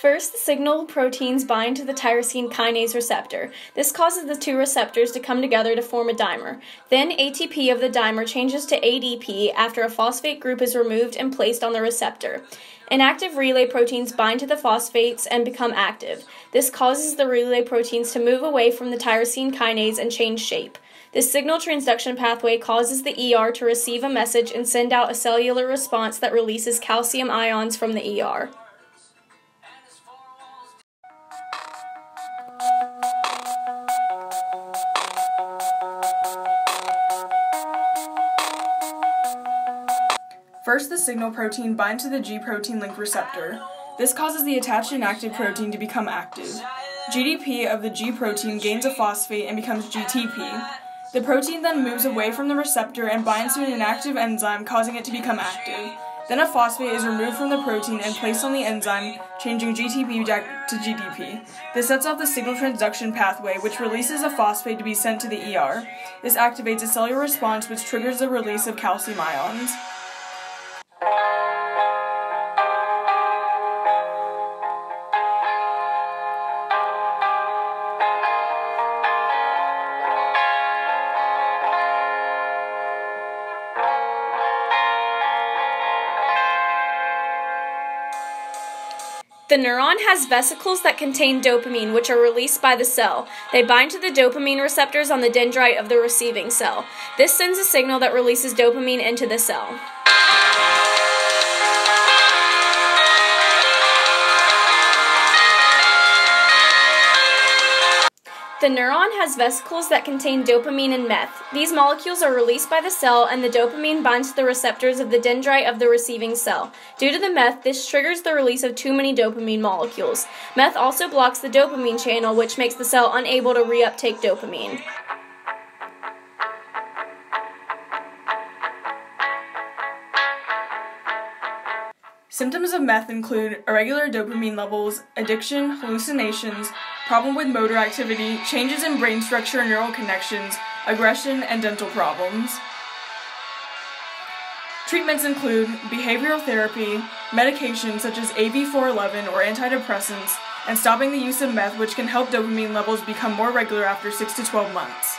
First, the signal proteins bind to the tyrosine kinase receptor. This causes the two receptors to come together to form a dimer. Then, ATP of the dimer changes to ADP after a phosphate group is removed and placed on the receptor. Inactive relay proteins bind to the phosphates and become active. This causes the relay proteins to move away from the tyrosine kinase and change shape. This signal transduction pathway causes the ER to receive a message and send out a cellular response that releases calcium ions from the ER. First, the signal protein binds to the G protein link receptor. This causes the attached inactive protein to become active. GDP of the G protein gains a phosphate and becomes GTP. The protein then moves away from the receptor and binds to an inactive enzyme, causing it to become active. Then a phosphate is removed from the protein and placed on the enzyme, changing GTP to GDP. This sets off the signal transduction pathway, which releases a phosphate to be sent to the ER. This activates a cellular response, which triggers the release of calcium ions. The neuron has vesicles that contain dopamine, which are released by the cell. They bind to the dopamine receptors on the dendrite of the receiving cell. This sends a signal that releases dopamine into the cell. The neuron has vesicles that contain dopamine and meth. These molecules are released by the cell, and the dopamine binds to the receptors of the dendrite of the receiving cell. Due to the meth, this triggers the release of too many dopamine molecules. Meth also blocks the dopamine channel, which makes the cell unable to reuptake dopamine. Symptoms of meth include irregular dopamine levels, addiction, hallucinations, problem with motor activity, changes in brain structure and neural connections, aggression, and dental problems. Treatments include behavioral therapy, medications such as AV411 or antidepressants, and stopping the use of meth, which can help dopamine levels become more regular after 6 to 12 months.